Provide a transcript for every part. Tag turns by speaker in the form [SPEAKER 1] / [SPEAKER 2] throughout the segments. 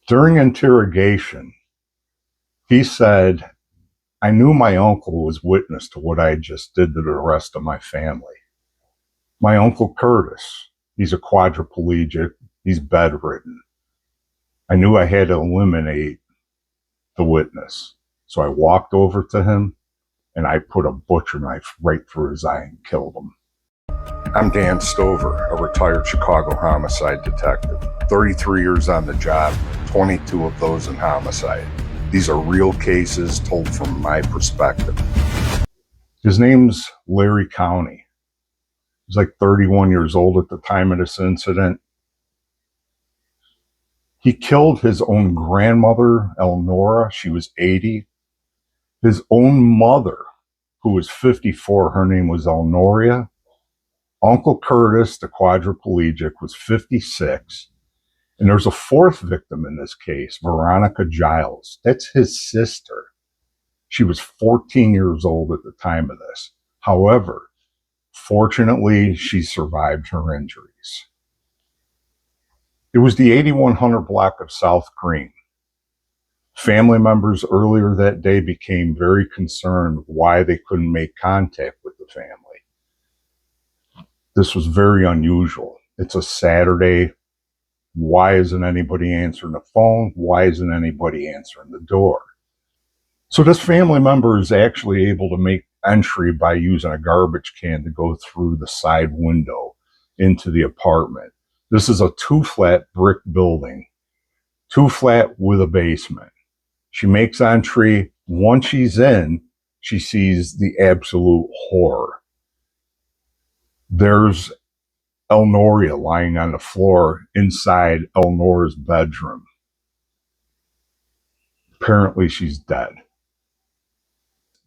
[SPEAKER 1] During interrogation, he said, I knew my uncle was witness to what I just did to the rest of my family. My uncle Curtis, he's a quadriplegic, he's bedridden. I knew I had to eliminate the witness. So I walked over to him and I put a butcher knife right through his eye and killed him. I'm Dan Stover, a retired Chicago homicide detective. 33 years on the job, 22 of those in homicide. These are real cases told from my perspective. His name's Larry County. He's like 31 years old at the time of this incident. He killed his own grandmother, Elnora. She was 80. His own mother, who was 54, her name was Elnoria. Uncle Curtis, the quadriplegic, was 56. And there's a fourth victim in this case, Veronica Giles. That's his sister. She was 14 years old at the time of this. However, fortunately, she survived her injuries. It was the 8100 block of South Green. Family members earlier that day became very concerned why they couldn't make contact with the family. This was very unusual. It's a Saturday. Why isn't anybody answering the phone? Why isn't anybody answering the door? So this family member is actually able to make entry by using a garbage can to go through the side window into the apartment. This is a 2-flat brick building, 2-flat with a basement. She makes entry. Once she's in, she sees the absolute horror. There's Elnoria lying on the floor inside Elnora's bedroom. Apparently she's dead.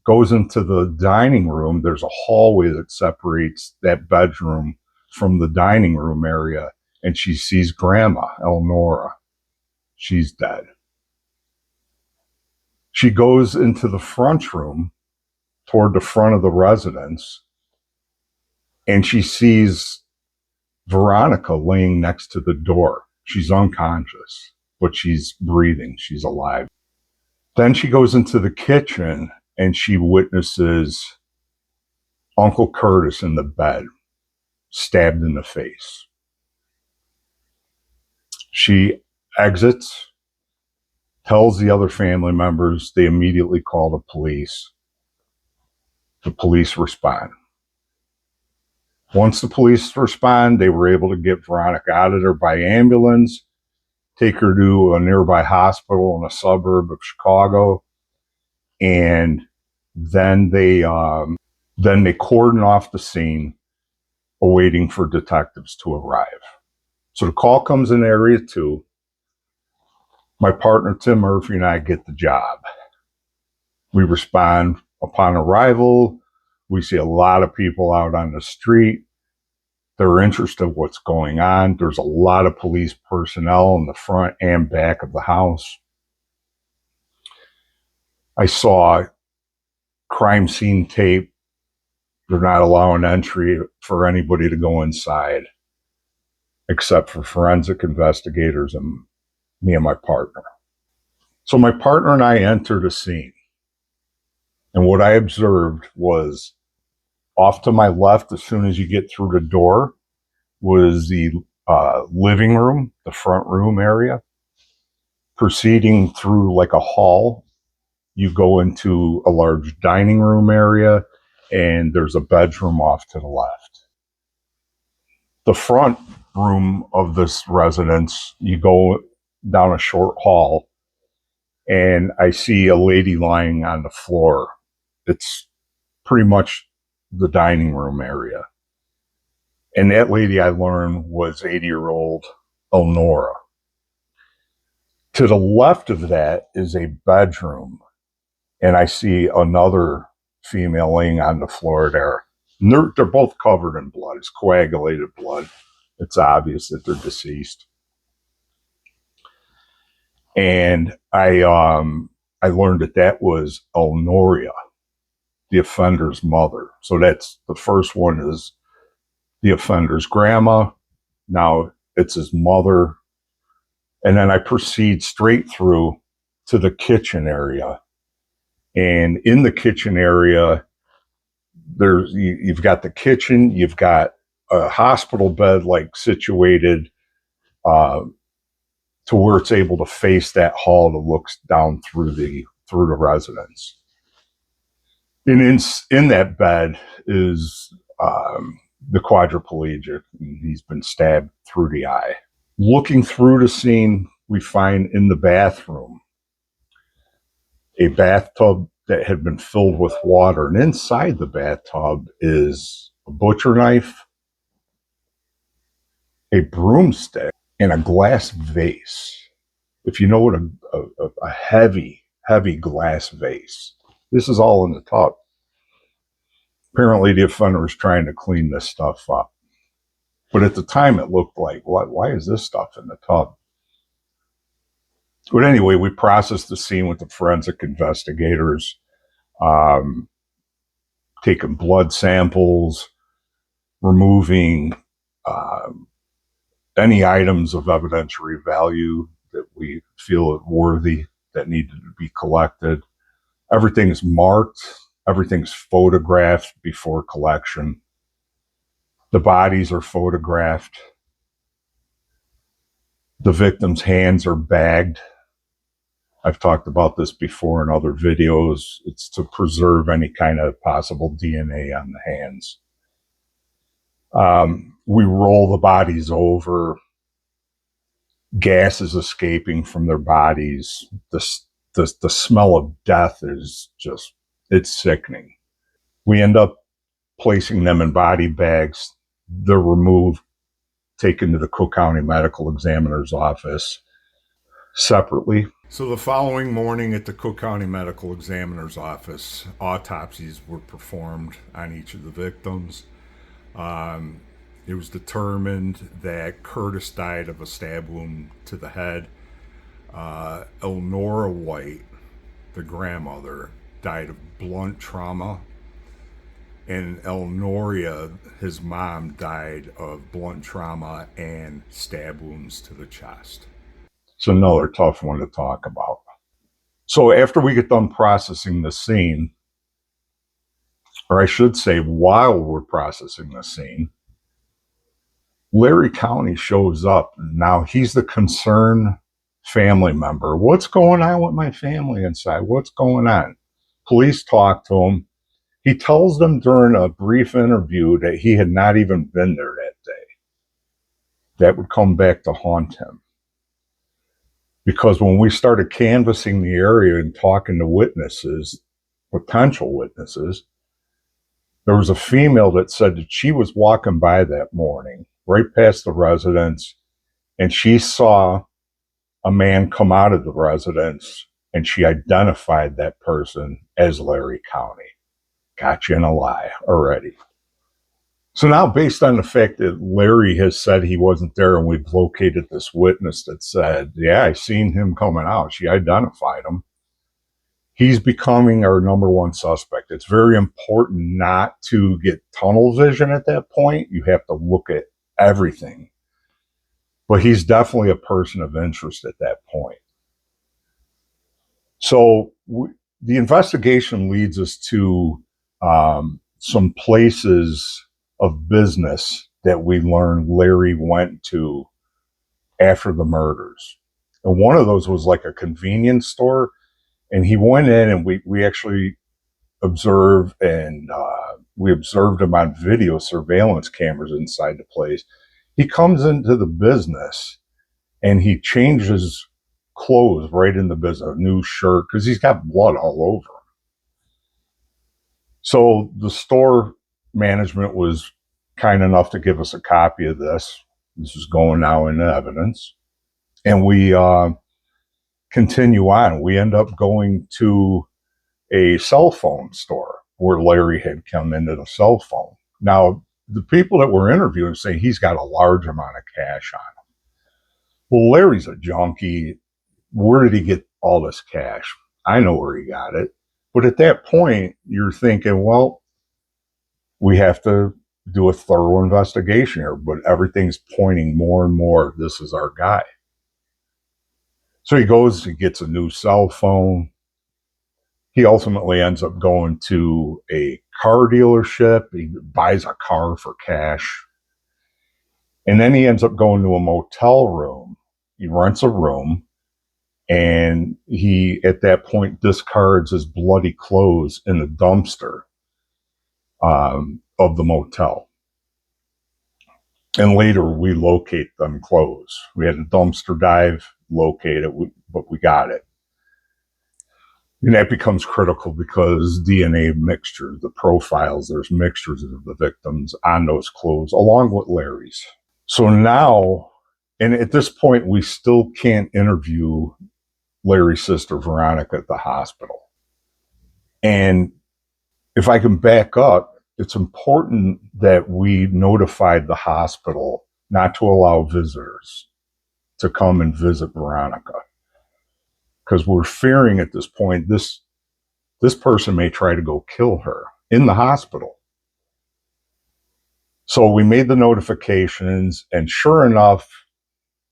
[SPEAKER 1] Goes into the dining room. There's a hallway that separates that bedroom from the dining room area, and she sees Grandma, Elnora. She's dead. She goes into the front room toward the front of the residence, and she sees Veronica laying next to the door. She's unconscious, but she's breathing. She's alive. Then she goes into the kitchen and she witnesses Uncle Curtis in the bed, stabbed in the face. She exits, tells the other family members. They immediately call the police. The police respond. Once the police respond, they were able to get Veronica out of there by ambulance, take her to a nearby hospital in a suburb of Chicago, and then they cordon off the scene, awaiting for detectives to arrive. So the call comes in Area 2. My partner, Tim Murphy, and I get the job. We respond upon arrival. We see a lot of people out on the street. They're interested in what's going on. There's a lot of police personnel in the front and back of the house. I saw crime scene tape. They're not allowing entry for anybody to go inside, except for forensic investigators and me and my partner. So my partner and I entered a scene. And what I observed was, off to my left, as soon as you get through the door, was the living room, the front room area. Proceeding through like a hall, you go into a large dining room area, and there's a bedroom off to the left. The front room of this residence, you go down a short hall, and I see a lady lying on the floor. It's pretty much the dining room area. And that lady, I learned, was 80-year-old Elnora. To the left of that is a bedroom, and I see another female laying on the floor there. And they're both covered in blood. It's coagulated blood. It's obvious that they're deceased. And I learned that was Elnoria, the offender's mother. So that's the first one is the offender's grandma. Now it's his mother. And then I proceed straight through to the kitchen area. And in the kitchen area, you've got the kitchen, you've got a hospital bed like situated uh, to where it's able to face that hall that looks down through the residence. And in that bed is the quadriplegic. He's been stabbed through the eye. Looking through the scene, we find in the bathroom a bathtub that had been filled with water. And inside the bathtub is a butcher knife, a broomstick, and a glass vase. If you know what a heavy, heavy glass vase, this is all in the tub. Apparently, the offender was trying to clean this stuff up. But at the time, it looked like, why is this stuff in the tub? But anyway, we processed the scene with the forensic investigators, taking blood samples, removing any items of evidentiary value that we feel are worthy that needed to be collected. Everything's marked. Everything's photographed before collection. The bodies are photographed. The victim's hands are bagged. I've talked about this before in other videos. It's to preserve any kind of possible DNA on the hands. We roll the bodies over. Gas is escaping from their bodies. The smell of death is just, it's sickening. We end up placing them in body bags. They're removed, taken to the Cook County Medical Examiner's office separately. So the following morning at the Cook County Medical Examiner's office, autopsies were performed on each of the victims. It was determined that Curtis died of a stab wound to the head. Elnora White, the grandmother, died of blunt trauma. And Elnoria, his mom, died of blunt trauma and stab wounds to the chest. It's another tough one to talk about. So after we get done processing the scene, or I should say while we're processing the scene, Larry County shows up. Now he's the concerned family member. What's going on with my family inside? What's going on? Police talk to him. He tells them during a brief interview that he had not even been there that day. That would come back to haunt him. Because when we started canvassing the area and talking to witnesses, potential witnesses, there was a female that said that she was walking by that morning, right past the residence, and she saw a man come out of the residence, and she identified that person as Larry County. Got you in a lie already. So now, based on the fact that Larry has said he wasn't there, and we've located this witness that said, yeah, I seen him coming out, she identified him, he's becoming our number one suspect. It's very important not to get tunnel vision at that point. You have to look at everything. But he's definitely a person of interest at that point. So the investigation leads us to some places of business that we learned Larry went to after the murders. And one of those was like a convenience store. And he went in, and we actually observed, and we observed him on video surveillance cameras inside the place. He comes into the business and he changes clothes right in the business, a new shirt, because he's got blood all over him. So the store management was kind enough to give us a copy of this. This is going now in evidence. And we continue on. We end up going to a cell phone store where Larry had come into the cell phone. Now, the people that were interviewing say he's got a large amount of cash on him. Well, Larry's a junkie. Where did he get all this cash? I know where he got it. But at that point, you're thinking, well, we have to do a thorough investigation here. But everything's pointing more and more, this is our guy. So he goes, he gets a new cell phone. He ultimately ends up going to a car dealership. He buys a car for cash. And then he ends up going to a motel room. He rents a room. And he, at that point, discards his bloody clothes in the dumpster of the motel. And later, we locate them clothes. We had a dumpster dive, locate it, but we got it. And that becomes critical because DNA mixture, the profiles, there's mixtures of the victims on those clothes, along with Larry's. So now, and at this point, we still can't interview Larry's sister, Veronica, at the hospital. And if I can back up, it's important that we notified the hospital not to allow visitors to come and visit Veronica. Because we're fearing at this point, this person may try to go kill her in the hospital. So we made the notifications, and sure enough,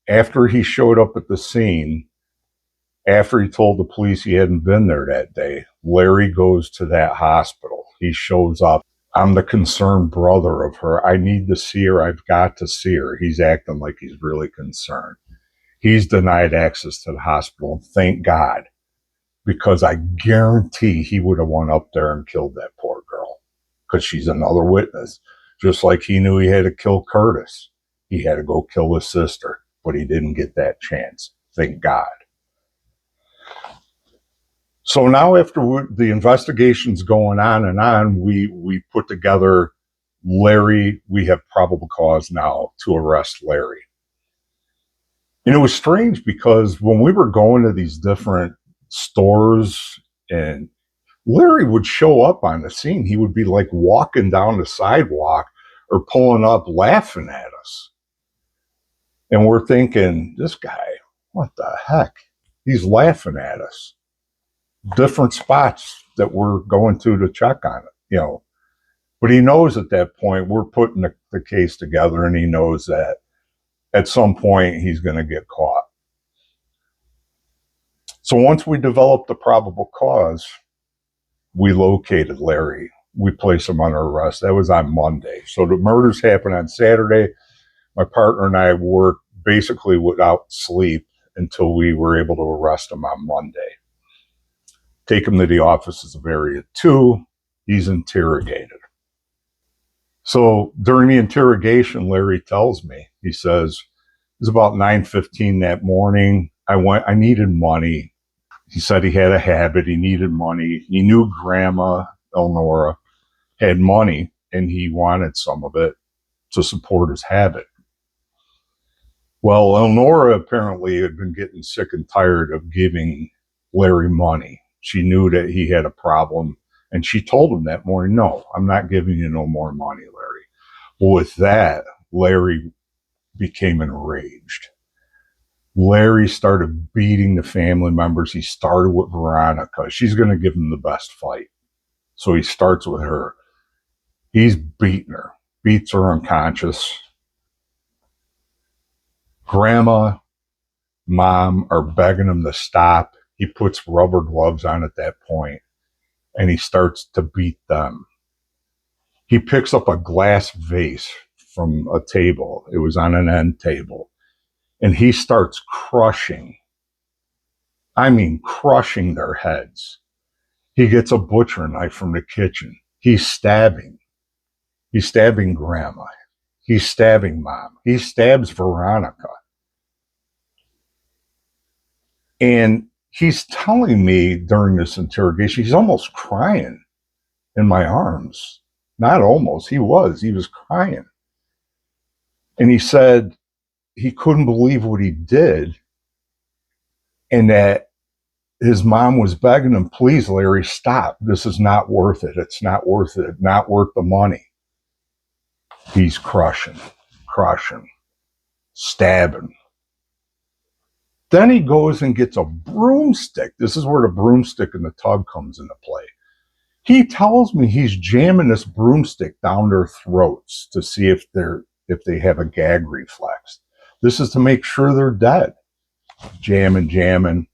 [SPEAKER 1] after he showed up at the scene, after he told the police he hadn't been there that day, Larry goes to that hospital. He shows up. I'm the concerned brother of her. I need to see her. I've got to see her. He's acting like he's really concerned. He's denied access to the hospital. Thank God, because I guarantee he would have went up there and killed that poor girl because she's another witness. Just like he knew he had to kill Curtis. He had to go kill his sister, but he didn't get that chance. Thank God. So now after the investigation's going on, we put together Larry. We have probable cause now to arrest Larry. And it was strange because when we were going to these different stores and Larry would show up on the scene, he would be like walking down the sidewalk or pulling up laughing at us. And we're thinking, this guy, what the heck? He's laughing at us. Different spots that we're going to check on it, But he knows at that point we're putting the case together, and he knows that at some point he's going to get caught. So once we developed the probable cause, we located Larry. We placed him under arrest. That was on Monday. So the murders happened on Saturday. My partner and I worked basically without sleep until we were able to arrest him on Monday. Take him to the offices of Area 2. He's interrogated. So during the interrogation, Larry tells me, he says, it was about 9:15 that morning. I needed money. He said he had a habit. He needed money. He knew Grandma Elnora had money, and he wanted some of it to support his habit. Well, Elnora apparently had been getting sick and tired of giving Larry money. She knew that he had a problem, and she told him that morning, no, I'm not giving you no more money, Larry. Well, with that, Larry became enraged. Larry started beating the family members. He started with Veronica. She's going to give him the best fight. So he starts with her. He's beating her, beats her unconscious. Grandma, Mom are begging him to stop. He puts rubber gloves on at that point, and he starts to beat them. He picks up a glass vase from a table. It was on an end table. And he starts crushing their heads. He gets a butcher knife from the kitchen. He's stabbing. He's stabbing Grandma. He's stabbing Mom. He stabs Veronica. And he's telling me during this interrogation, he's almost crying in my arms. Not almost, he was crying. And he said he couldn't believe what he did, and that his mom was begging him, please, Larry, stop. This is not worth it. It's not worth it. Not worth the money. He's crushing, stabbing. Then he goes and gets a broomstick. This is where the broomstick in the tub comes into play. He tells me he's jamming this broomstick down their throats to see if they have a gag reflex. This is to make sure they're dead. jamming.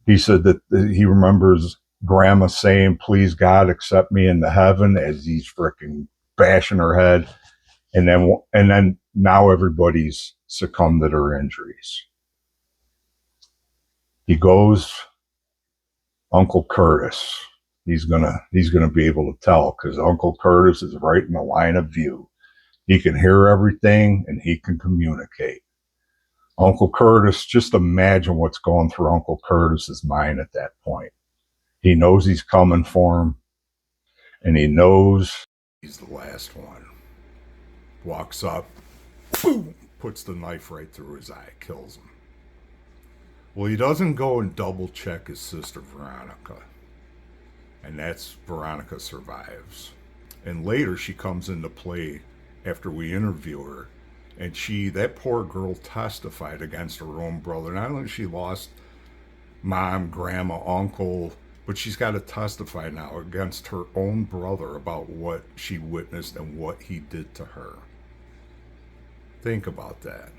[SPEAKER 1] He said that he remembers grandma saying, "Please God, accept me into heaven," as he's freaking bashing her head. And then now everybody's succumbed to their injuries. He goes, Uncle Curtis. He's gonna be able to tell because Uncle Curtis is right in the line of view. He can hear everything and he can communicate. Uncle Curtis, just imagine what's going through Uncle Curtis's mind at that point. He knows he's coming for him, and he knows he's the last one. Walks up, boom, puts the knife right through his eye, kills him. Well, he doesn't go and double check his sister Veronica, and that's Veronica survives. And later she comes into play after we interview her, and that poor girl testified against her own brother. Not only she lost mom, grandma, uncle, but she's got to testify now against her own brother about what she witnessed and what he did to her. Think about that.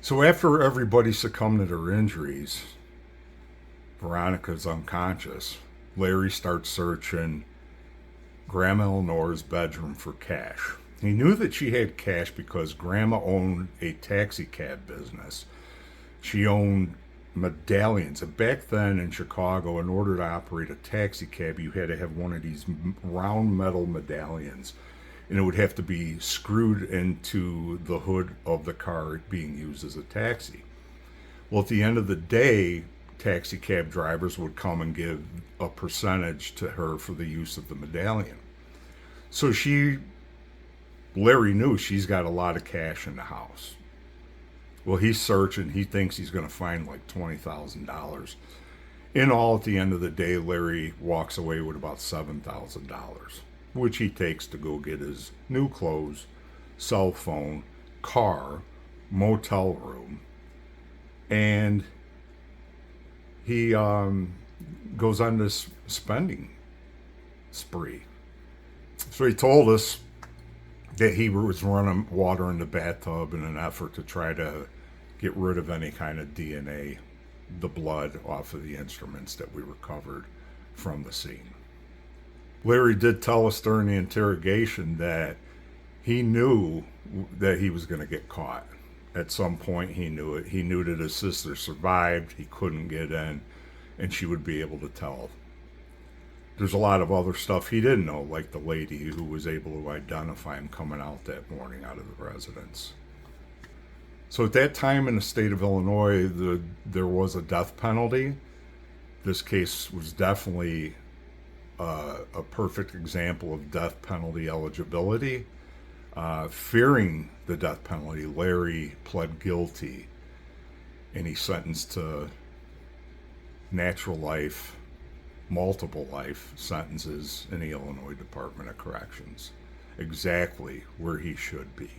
[SPEAKER 1] So after everybody succumbed to their injuries, Veronica's unconscious. Larry starts searching Grandma Eleanor's bedroom for cash. He knew that she had cash because Grandma owned a taxi cab business. She owned medallions. And back then in Chicago, in order to operate a taxi cab, you had to have one of these round metal medallions. And it would have to be screwed into the hood of the car being used as a taxi. Well, at the end of the day, taxi cab drivers would come and give a percentage to her for the use of the medallion. So Larry knew she's got a lot of cash in the house. Well, he's searching. He thinks he's going to find like $20,000. In all, at the end of the day, Larry walks away with about $7,000, which he takes to go get his new clothes, cell phone, car, motel room, and he goes on this spending spree. So he told us that he was running water in the bathtub in an effort to try to get rid of any kind of DNA, the blood off of the instruments that we recovered from the scene. Larry did tell us during the interrogation that he knew that he was going to get caught. At some point, he knew it. He knew that his sister survived. He couldn't get in, and she would be able to tell. There's a lot of other stuff he didn't know, like the lady who was able to identify him coming out that morning out of the residence. So at that time in the state of Illinois, there was a death penalty. This case was definitely a perfect example of death penalty eligibility. Fearing the death penalty, Larry pled guilty, and he's sentenced to natural life, multiple life sentences in the Illinois Department of Corrections, exactly where he should be.